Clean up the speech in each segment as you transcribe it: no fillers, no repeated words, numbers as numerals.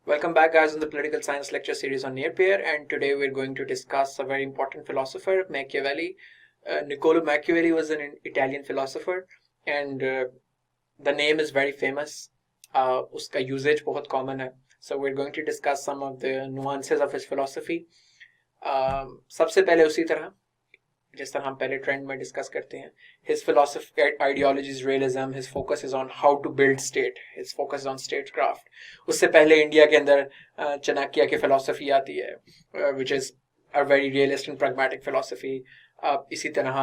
Welcome back, guys, on the political science lecture series on Nearpeer, and today we're going to discuss a very important philosopher, Machiavelli. Niccolo Machiavelli was an Italian philosopher, and the name is very famous. Uska usage बहुत common है. So we're going to discuss some of the nuances of his philosophy. सबसे पहले उसी तरह जिस तरह हम पहले ट्रेंड में डिस्कस करते हैं, his philosophy ideology is realism. His focus is on how to build state. His focus is on statecraft. उससे पहले इंडिया के अंदर चाणक्य की philosophy आती है, which is a very realist and pragmatic philosophy. इसी तरह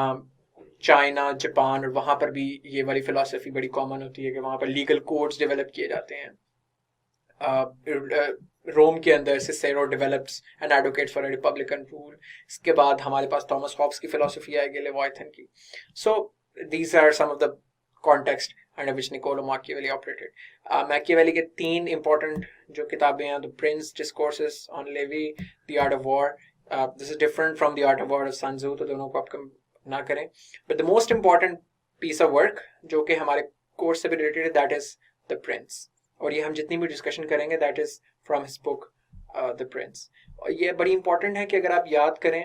चाइना, जापान और वहाँ पर भी ये वाली philosophy बड़ी common होती है कि वहाँ पर legal codes develop किए जाते हैं. रोम के अंदर Cicero develops and advocate for a republican rule. इसके बाद हमारे पास थॉमस हॉब्स की फिलॉसफी आएगी, लेविथन की. So these are some of the context under which Niccolo Machiavelli operated. Machiavelli के 3 इंपॉर्टेंट जो किताबें हैं, the prince, discourses on Livy, the art of war. This is different from the art of war of Sun Tzu, तो दोनों को आप ना करें. But the most important piece of work जो कि हमारे कोर्स से भी रिलेटेड है, दैट इज द प्रिंस. और ये हम जितनी भी डिस्कशन करेंगे that is from his book the Prince. और ये बड़ी इंपॉर्टेंट है कि अगर आप याद करें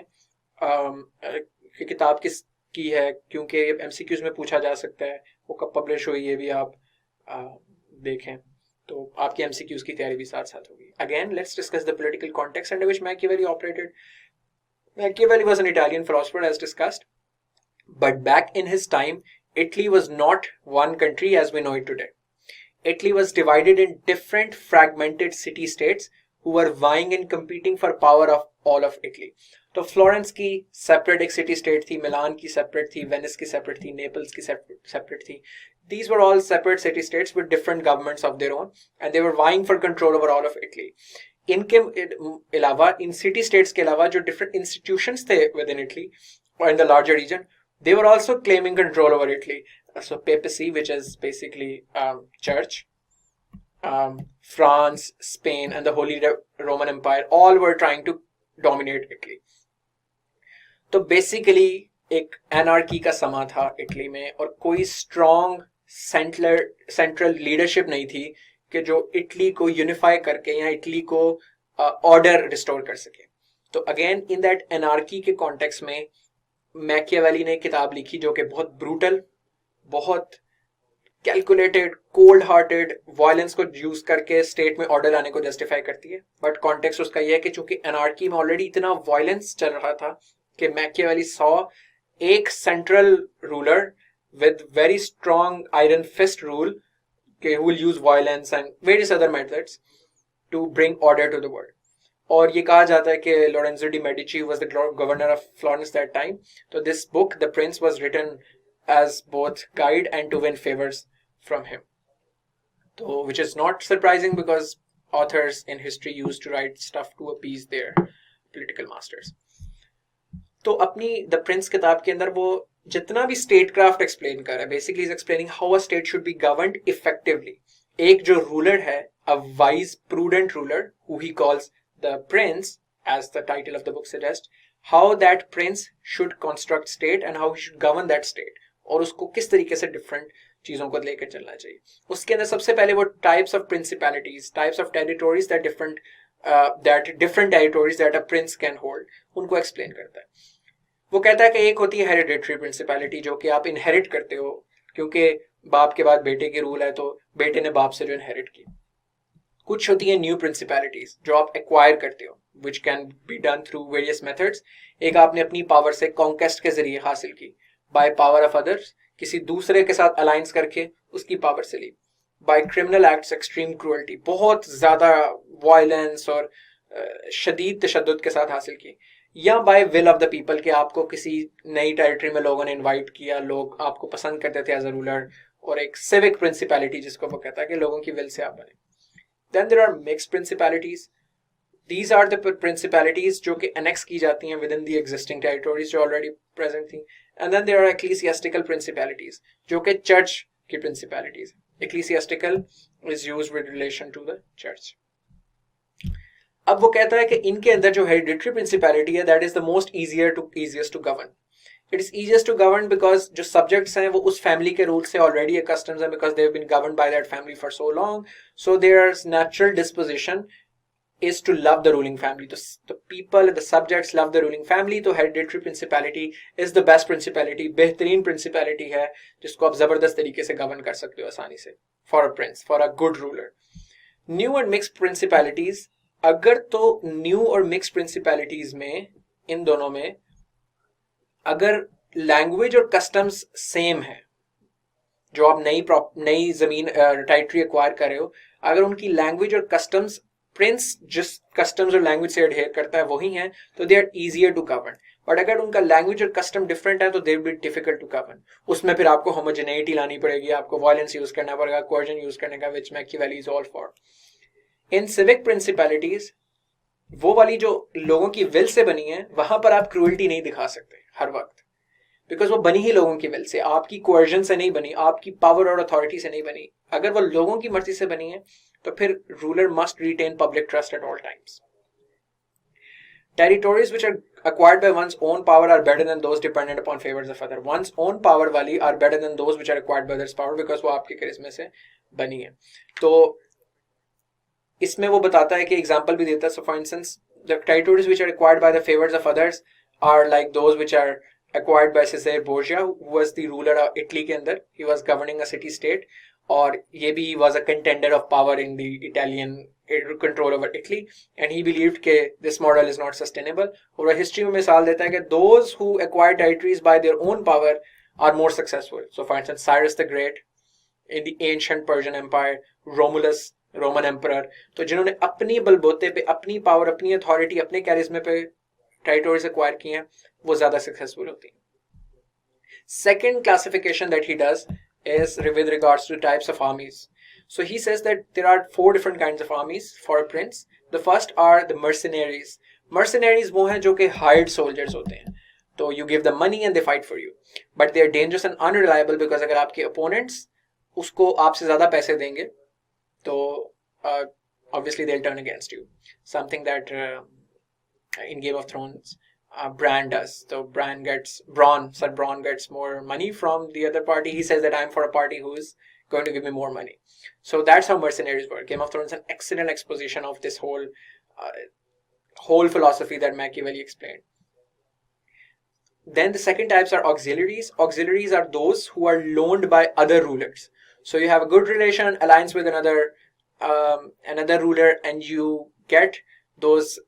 कि किताब किस की है, क्योंकि एमसीक्यूज में पूछा जा सकता है. वो कब पब्लिश हुई ये भी आप देखें, तो आपकी एमसीक्यूज की तैयारी भी साथ साथ होगी. Again let's discuss the political context under which Machiavelli operated. Machiavelli was an Italian philosopher as discussed, but back in his time Italy was not one country as we know it today. Italy was divided in different fragmented city-states who were vying and competing for power of all of Italy. तो Florence की separate एक city state थी, मिलान की separate थी, Venice की separate थी, Naples की separate थी. These were all separate city states with different governments of their own, and they were vying for control over all of Italy. इनके अलावा, इन सिटी स्टेट्स के अलावा जो different institutions थे within Italy or in the larger region, they were also claiming control over Italy. So papacy, which is basically church, France, Spain, and the Holy Roman Empire, all were trying to dominate Italy. तो basically एक anarchy का समा था Italy में, और कोई strong central leadership नहीं थी कि जो इटली को यूनिफाई करके या इटली को ऑर्डर रिस्टोर कर सके. तो अगेन इन दैट एनार्की के कॉन्टेक्स्ट में मैकियावेली ने किताब लिखी जो कि बहुत ब्रूटल, बहुत कैलकुलेटेड, कोल्ड हार्टेड वायलेंस को यूज करके स्टेट में ऑर्डर लाने को जस्टिफाई करती है. बट कॉन्टेक्स्ट उसका यह है कि चूंकि एनार्की में ऑलरेडी इतना वायलेंस चल रहा था कि मैकियावेली सॉ एक central ruler with very strong iron fist rule who will use violence and various other methods to bring order to the world. और ये कहा जाता है कि Lorenzo de Medici was the governor of Florence that time. So this book, The Prince, was written as both guide and to win favors from him. So, which is not surprising because authors in history used to write stuff to appease their political masters. तो अपनी the Prince किताब के अंदर वो जितना भी state craft explain कर रहा है, basically is explaining how a state should be governed effectively. एक जो रूलर है, a wise prudent ruler who he calls the prince as the title of the book suggest, how that prince should construct state and how he should govern that state, और उसको किस तरीके से different चीजों को लेकर चलना चाहिए. उसके अंदर सबसे पहले वो types of principalities, types of territories that different territories that a prince can hold, उनको एक्सप्लेन करता है. वो कहता है कि एक होती है हेरिडेटरी प्रिंसिपैलिटी जो कि आप इनहेरिट करते हो, क्योंकि बाप के बाद बेटे की रूल है तो बेटे ने बाप से जो इनहेरिट की. कुछ होती है न्यू प्रिंसिपैलिटीज जो आप एक्वायर करते हो, which can be done through various methods. एक आपने अपनी पावर से कॉन्केस्ट के जरिए हासिल की, बाय पावर ऑफ अदर्स, किसी दूसरे के साथ अलायंस करके उसकी पावर से ली, by criminal acts, extreme cruelty, बहुत ज्यादा वायलेंस और शदीद तशद्दुद के साथ हासिल की, या by will of the people के आपको किसी नई टेरिटरी में लोगों ने इनवाइट किया, लोग आपको पसंद करते थे एज अ रूलर, और एक सिविक प्रिंसिपैलिटी जिसको वो कहता है कि लोगों की विल से आप बने. Then there are mixed principalities. These are the principalities जो कि एनेक्स की जाती हैं within the existing territories जो ऑलरेडी प्रेजेंट थी. And then there are ecclesiastical principalities जो कि चर्च की principalities. Ecclesiastical is used with relation to the church. अब वो कहता है कि इनके अंदर जो हेरिडिटरी प्रिंसिपैलिटी है, that is the most easiest to govern. It is easiest to govern because जो subjects हैं वो उस family के रूल से already accustomed हैं, because they've been governed by that family for so long. So there's natural disposition is to love the ruling family. The people and the subjects love the ruling family. तो hereditary principality is the best principality, बेहतरीन principality है जिसको आप जबरदस्त तरीके से govern कर सकते हो आसानी से, for a prince, for a good ruler. New and mixed principalities, अगर तो new और mixed principalities में, इन दोनों में अगर language और customs same है, जो आप नई जमीन टेरिटरी एक्वायर कर रहे हो, अगर उनकी लैंग्वेज और कस्टम्स प्रिंस जिस कस्टम्स और लैंग्वेज से एडहेयर करता है वही हैं, तो they are easier to govern. But अगर उनका लैंग्वेज और कस्टम डिफरेंट है तो they will be difficult to govern. उसमें फिर आपको होमोजेनिटी लानी पड़ेगी, आपको वायलेंस यूज करना पड़ेगा, कोर्जन यूज करने का, which Machiavelli is all for. In civic principalities, वो वाली जो लोगों की विल से बनी है, वहां पर आप क्रूअल्टी नहीं दिखा सकते हर वक्त, बिकॉज वो बनी ही लोगों की विल से, आपकी कोर्जन से नहीं बनी, आपकी पावर और अथॉरिटी से नहीं बनी. अगर वो लोगों की मर्जी से बनी है तो फिर ruler must retain public trust at all times. Territories which are acquired by one's own power are better than those dependent upon favors of other. One's own power वाली are better than those which are acquired by others' power, because वो आपके करिश्मे से बनी है. तो इसमें वो बताता है कि एग्जाम्पल भी देता है. So for instance, the territories which are acquired by the favors of others are like those which are acquired by Caesar Borgia, who was the ruler of Italy के अंदर. He was governing a city state, और ये भी was a contender of power in the Italian control over Italy, and he believed कि this model is not sustainable. और वह history में मिसाल देता है कि those who acquire territories by their own power are more successful. So for instance, Cyrus the Great in the ancient Persian Empire, Romulus Roman Emperor, तो जिन्होंने अपनी बलबूते पे, अपनी पावर, अपनी अथॉरिटी, अपने कैरिज्मे पे territories acquire किए हैं, वो ज्यादा सक्सेसफुल होती हैं. Second classification that he does is with regards to types of armies. So he says that there are 4 different kinds of armies for a prince. The first are the mercenaries. Mercenaries वो हैं जो कि hired soldiers होते हैं. तो you give them money and they fight for you. But they are dangerous and unreliable, because अगर आपके opponents उसको आपसे ज़्यादा पैसे देंगे तो obviously they'll turn against you. Something that in Game of Thrones Bran does. So Bran gets more money from the other party. He says that I'm for a party who is going to give me more money. So that's how mercenaries work. Game of Thrones is an excellent exposition of this whole philosophy that Machiavelli explained. Then the second types are auxiliaries. Auxiliaries are those who are loaned by other rulers. So you have a good relation, alliance with another ruler, and you get those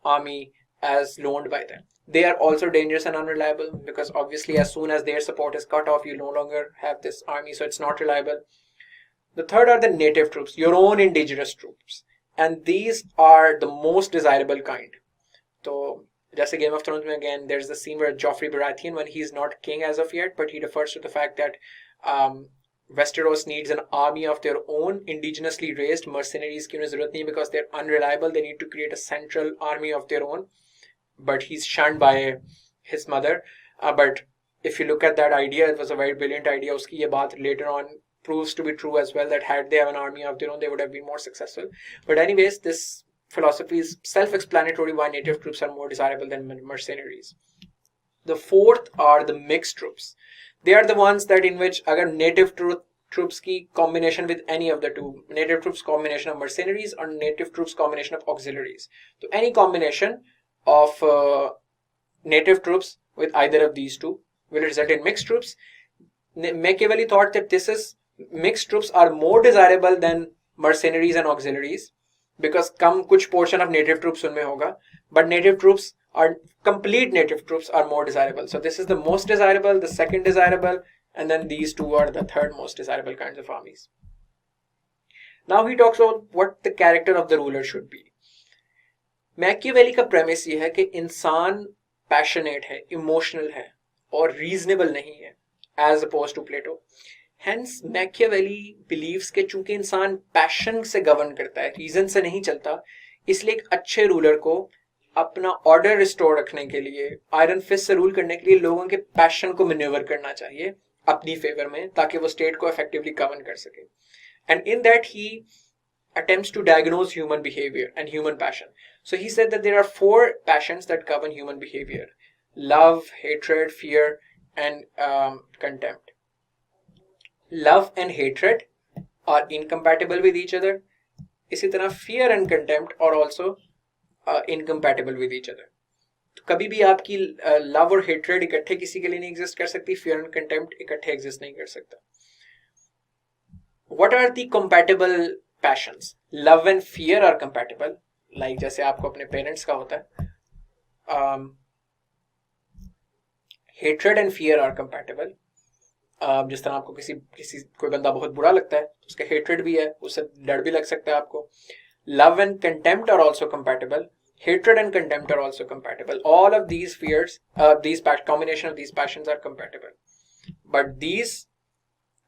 army as loaned by them. They are also dangerous and unreliable, because obviously as soon as their support is cut off, you no longer have this army, so it's not reliable. The third are the native troops, your own indigenous troops, and these are the most desirable kind. So just a Game of Thrones, again, there's the scene where Joffrey Baratheon, when he's not king as of yet, but he refers to the fact that Westeros needs an army of their own, indigenously raised. Mercenaries की उन्हें जरूरत नहीं, because they're unreliable. They need to create a central army of their own. But he's shunned by his mother. But if you look at that idea, it was a very brilliant idea. Uski ye baat later on proves to be true as well, that had they have an army of their own, they would have been more successful. But anyways, this philosophy is self-explanatory why native troops are more desirable than mercenaries. The fourth are the mixed troops. They are the ones that in which agar native troops की combination with any of the two, native troops combination of mercenaries or native troops combination of auxiliaries. So any combination of native troops with either of these two will result in mixed troops. Machiavelli thought that mixed troops are more desirable than mercenaries and auxiliaries, because kuch portion of native troops unme hoga, but complete native troops are more desirable. So this is the most desirable, the second desirable, and then these two are the third most desirable kinds of armies. Now he talks about what the character of the ruler should be. Machiavelli का premise ये है कि इंसान passionate है, emotional है और reasonable नहीं है, as oppose to Plato. Hence Machiavelli believes कि चूंकि इंसान पैशन से गवर्न करता है, रीजन से नहीं चलता, इसलिए एक अच्छे रूलर को अपना ऑर्डर रिस्टोर रखने के लिए, आयरन फिस्ट से रूल करने के लिए लोगों के पैशन को मैन्यूवर करना चाहिए अपनी फेवर में, ताकि वो स्टेट को इफेक्टिवली गवर्न कर सके. And in that he attempts to diagnose human behavior and human passion. So he said that there are 4 passions that govern human behavior: love, hatred, fear, and contempt. Love and hatred are incompatible with each other. इसी तरह fear and contempt और also incompatible with each other. तो कभी भी आपकी love और hatred इकट्ठे किसी के लिए नहीं एग्जिस्ट कर सकती, फियर एंड कंटेम्प्ट इकट्ठे एग्जिस्ट नहीं कर सकता। What are the compatible passions? Love and fear are compatible, like जैसे आपको अपने पेरेंट्स का होता है। Hatred and fear are compatible. जिस तरह आपको किसी कोई बंदा बहुत बुरा लगता है, उसका हेट्रेड भी है, उससे डर भी लग सकता है आपको। Love and contempt are also compatible. Hatred and contempt are also compatible. All of these fears, combination of these passions are compatible. But these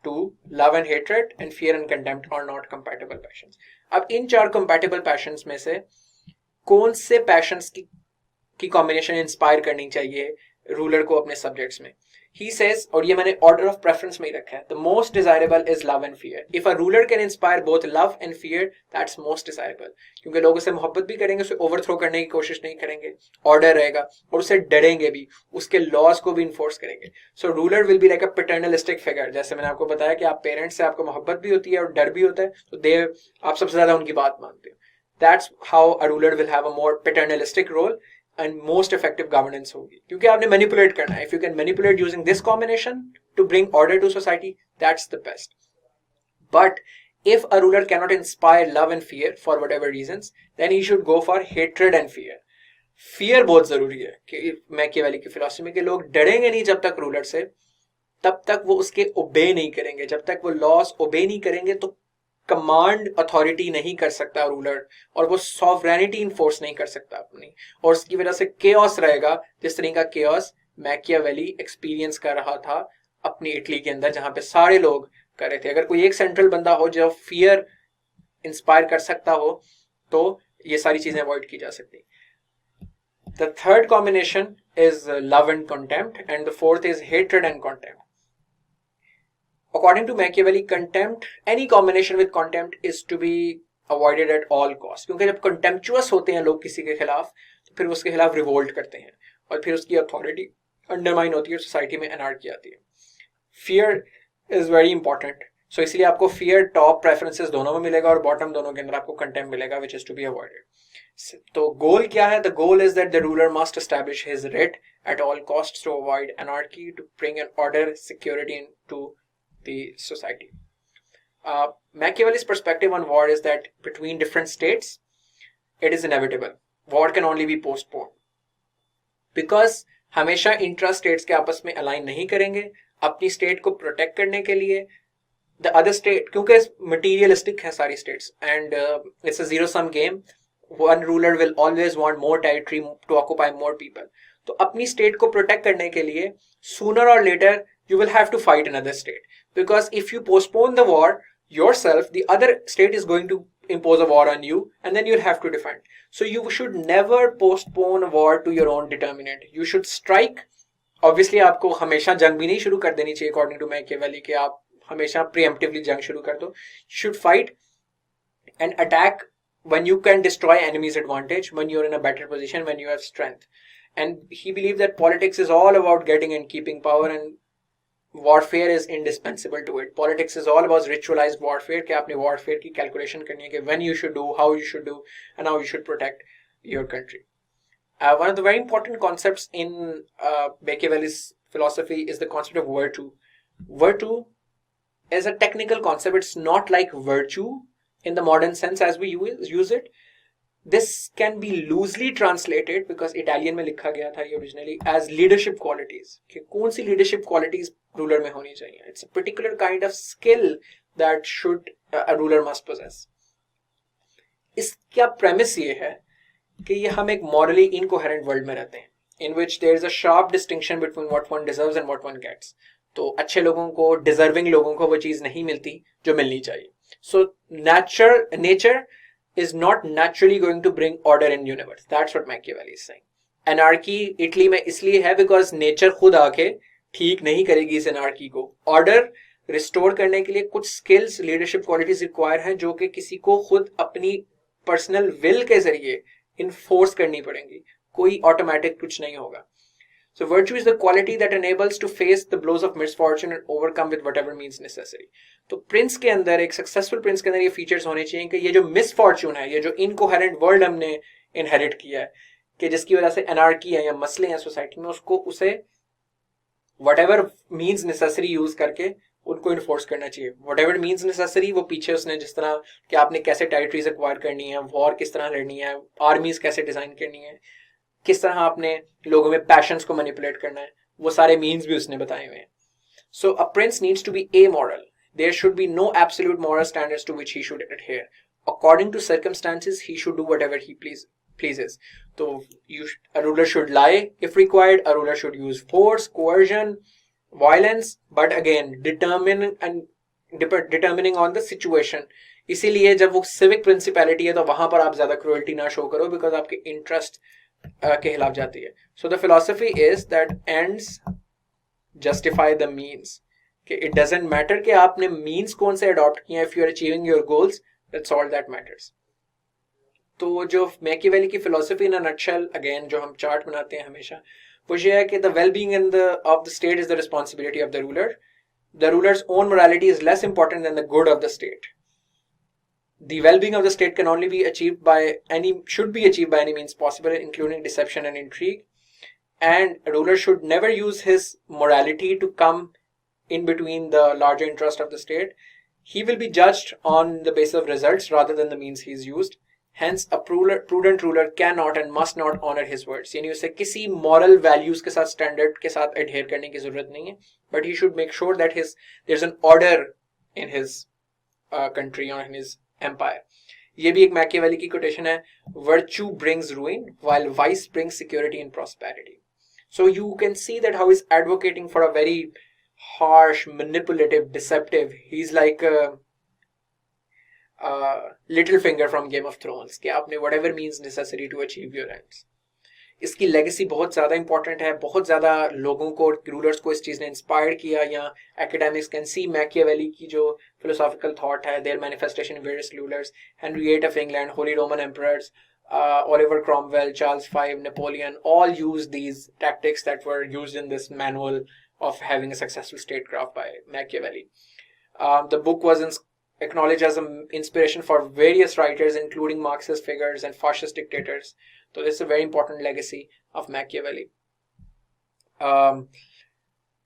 two, love and hatred and fear and contempt, are not compatible passions. अब इन 4 compatible passions में से कौन से passions की combination inspire करनी चाहिए ruler को अपने सब्जेक्ट्स में? He says, और ये मैंने order of preference में ही रखा है, the most desirable is love and fear. If a ruler can inspire both love and fear, that's most desirable. क्योंकि लोग उसे मोहब्बत भी करेंगे, उसे ओवरथ्रो करने की कोशिश नहीं करेंगे, ऑर्डर रहेगा, और उसे डरेंगे भी, उसके लॉज को भी इन्फोर्स करेंगे. So ruler will be like a paternalistic figure. जैसे मैंने आपको बताया कि आप पेरेंट्स से आपको मोहब्बत भी होती है और डर भी होता है, तो आप सबसे ज्यादा उनकी बात मानते हो. That's how a ruler will have a more paternalistic role and most effective governance होगी, क्योंकि आपने manipulate करना है. If you can manipulate using this combination to bring order to society, that's the best. But if a ruler cannot inspire love and fear for whatever reasons, then he should go for hatred and fear. Fear बहुत जरूरी है कि Machiavelli की philosophy में कि लोग डरेंगे नहीं जब तक रूलर से, तब तक वो उसके ओबे नहीं करेंगे. जब तक वो लॉस ओबे नहीं करेंगे तो कमांड अथॉरिटी नहीं कर सकता रूलर, और वो सॉवरेनिटी इन्फोर्स नहीं कर सकता अपनी, और उसकी वजह से केओस रहेगा, जिस तरह का केओस मैकियावेली एक्सपीरियंस कर रहा था अपनी इटली के अंदर, जहां पे सारे लोग कर रहे थे. अगर कोई एक सेंट्रल बंदा हो जो फियर इंस्पायर कर सकता हो, तो ये सारी चीजें अवॉइड की जा सकती. The third combination is love and contempt, and the fourth is hatred and contempt. According to Machiavelli, contempt, any combination with contempt is to be avoided at all costs. क्योंकि जब contemptuous होते हैं लोग किसी के खिलाफ, तो फिर उसके खिलाफ रिवोल्ट करते हैं, और फिर उसकी अथॉरिटी अंडरमाइन होती है, सोसाइटी में एनार्की आती है. Fear is very important. So इसलिए आपको फियर टॉप प्रेफरेंसेस दोनों में मिलेगा, और बॉटम दोनों के अंदर आपको कंटेम्प्ट मिलेगा, which is to be avoided. तो गोल क्या है? The goal is that the ruler must establish his writ at all costs to avoid anarchy, to bring an order, security into the society. Machiavelli's perspective on war is that between different states, it is inevitable. War can only be postponed. Because हमेशा intra states के आपस में align नहीं करेंगे अपनी state को protect करने के लिए. द अदर स्टेट, क्योंकि मटीरियलिस्टिक है सारी states, and it's a zero sum game. One ruler will always want more territory to occupy more people. तो अपनी स्टेट को प्रोटेक्ट करने के लिए सूनर और letter you will have to fight another state, because if you postpone the war yourself, the other state is going to impose a war on you, and then you'll have to defend. So you should never postpone a war to your own determinant. You should strike. Obviously आपको हमेशा जंग भी नहीं शुरू कर देनी चाहिए according to Machiavelli कि आप हमेशा preemptively जंग शुरू कर दो. You should fight and attack when you can destroy enemy's advantage, when you're in a better position, when you have strength. And he believed that politics is all about getting and keeping power, and warfare is indispensable to it. Politics is all about ritualized warfare, कि आपने warfare की calculation करनी है कि when you should do, how you should do, and how you should protect your country. One of the very important concepts in Machiavelli's philosophy is the concept of virtue. Virtue is a technical concept. It's not like virtue in the modern sense as we use it. This can be loosely translated, because Italian में लिखा गया था ये originally, as leadership qualities. कि कौन सी leadership qualities ruler में होनी चाहिए? It's a particular kind of skill that a ruler must possess. इसका premise ये है कि ये हम एक morally incoherent world में रहते हैं, in which there is a sharp distinction between what one deserves and what one gets. तो अच्छे लोगों को, deserving लोगों को वो चीज नहीं मिलती जो मिलनी चाहिए. So nature is not naturally going to bring order in universe. That's what Machiavelli is saying. Anarchy Italy में इसलिए है because nature खुद आके ठीक नहीं करेगी इस anarchy को. Order restore करने के लिए कुछ skills, leadership qualities require हैं, जो कि किसी को खुद अपनी personal will के जरिए enforce करनी पड़ेंगी. कोई automatic कुछ नहीं होगा. So virtue is the quality that enables to face the blows of misfortune and overcome with whatever means necessary. तो प्रिंस के अंदर, एक सक्सेसफुल प्रिंस के अंदर ये फीचर्स होने चाहिए कि ये जो मिसफॉर्चून है, ये जो इनकोहेरेंट वर्ल्ड हमने इनहेरिट किया है, कि जिसकी वजह से एनार्की है या मसले हैं सोसाइटी में, उसको उसे whatever means necessary यूज करके उनको इन्फोर्स करना चाहिए. whatever means necessary, वो पीछे उसने जिस तरह कि आपने कैसे टेरिटरीज एक्वायर करनी है, वॉर किस तरह लड़नी है, आर्मीज कैसे डिजाइन करनी है, किस तरह आपने लोगों में पैशंस को मैनिपुलेट करना है, वो सारे मीन्स भी उसने बताए हुए हैं. So a prince needs to be amoral. There should be no absolute moral standards to which he should adhere. According to circumstances, he should do whatever he pleases. So a ruler should lie if required. A ruler should use force, coercion, violence, but again determining on the situation. इसीलिए जब वो civic principality है तो वहां पर आप ज्यादा cruelty ना show करो, because आपके interest के खिलाफ जाती है. So the philosophy is that ends justify the means. कि it doesn't matter कि आपने means कौन से adopt किए हैं, if you are achieving your goals, that's all that matters. तो जो मैकियावेली की philosophy in a nutshell, again जो हम चार्ट बनाते हैं हमेशा, वो ये है कि the well-being of the state is the responsibility of the ruler. The ruler's own morality is less important than the good of the state. The well-being of the state can only be achieved should be achieved by any means possible, including deception and intrigue. And a ruler should never use his morality to come in between the larger interest of the state. He will be judged on the basis of results rather than the means he's used. Hence, a prudent ruler cannot and must not honor his words. यानी उसे किसी moral values के साथ, standard के साथ adhere करने की जरूरत नहीं है. But he should make sure that there's an order in his country or in his empire. ये भी एक मैकियावेली की quotation है. Virtue brings ruin while vice brings security and prosperity. So you can see that how he's advocating for a very harsh, manipulative, deceptive. He's like Littlefinger from Game of Thrones, कि आपने whatever means necessary to achieve your ends. इसकी legacy बहुत ज़्यादा important है. बहुत ज़्यादा लोगों को, rulers को इस चीज़ ने inspired किया. या academics can see Machiavelli की जो philosophical thought है, their manifestation in various rulers. Henry VIII of England, Holy Roman Emperors, Oliver Cromwell, Charles V, Napoleon, all used these tactics that were used in this manual of having a successful statecraft by Machiavelli. The book was acknowledged as an inspiration for various writers, including Marxist figures and fascist dictators. So this is a very important legacy of Machiavelli.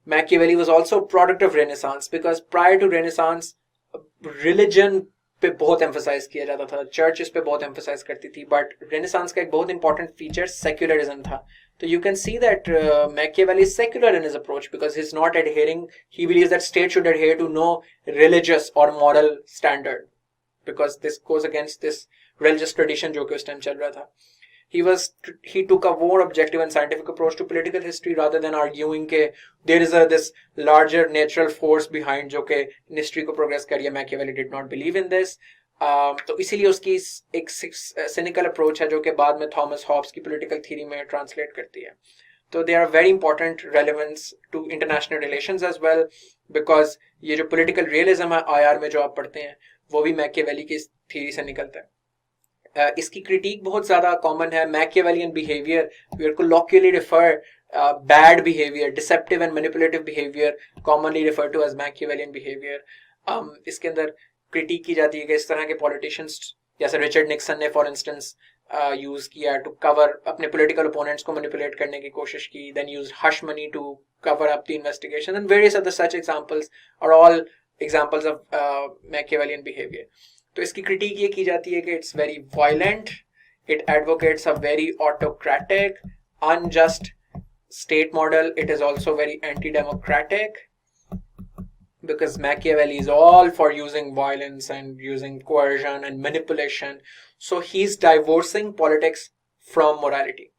Machiavelli was also a product of Renaissance, because prior to Renaissance, religion पे बहुत emphasize किया जाता था, churches पे बहुत emphasize करती थी, but Renaissance का एक बहुत important feature secularism था. So you can see that Machiavelli is secular in his approach, because he's not adhering, he believes that state should adhere to no religious or moral standard, because this goes against this religious tradition जो कि उस time चल रहा था. He took a more objective and scientific approach to political history rather than arguing that there is this larger natural force behind जो कि history को progress कर रही है. Machiavelli did not believe in this. तो इसीलिए उसकी एक cynical approach है जो कि बाद में Thomas Hobbes की political theory में translate करती है. So they are very important relevance to international relations as well, because ये जो political realism है IR में जो आप पढ़ते हैं, वो भी Machiavelli की theory से निकलता है. इसकी critique बहुत ज़्यादा common है. Machiavellian behavior, we are colloquially refer bad behavior, deceptive and manipulative behavior, commonly referred to as Machiavellian behavior. इसके अंदर critique की जाती है कि इस तरह के politicians जैसे रिचर्ड निक्सन ने for instance use किया to cover अपने political opponents को manipulate करने की कोशिश की, then used hush money to cover up the investigation, and various other such examples are all examples of Machiavellian behavior. तो इसकी critique ये की जाती है कि it's very violent, it advocates a very autocratic, unjust state model. It is also very anti-democratic, because Machiavelli is all for using violence and using coercion and manipulation. So he's divorcing politics from morality.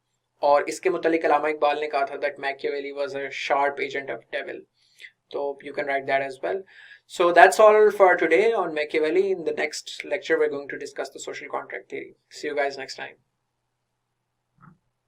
और इसके मुतालिक अल्लामा इकबाल ने कहा था that Machiavelli was a sharp agent of devil. So you can write that as well. So that's all for today on Machiavelli. In the next lecture, we're going to discuss the social contract theory. See you guys next time.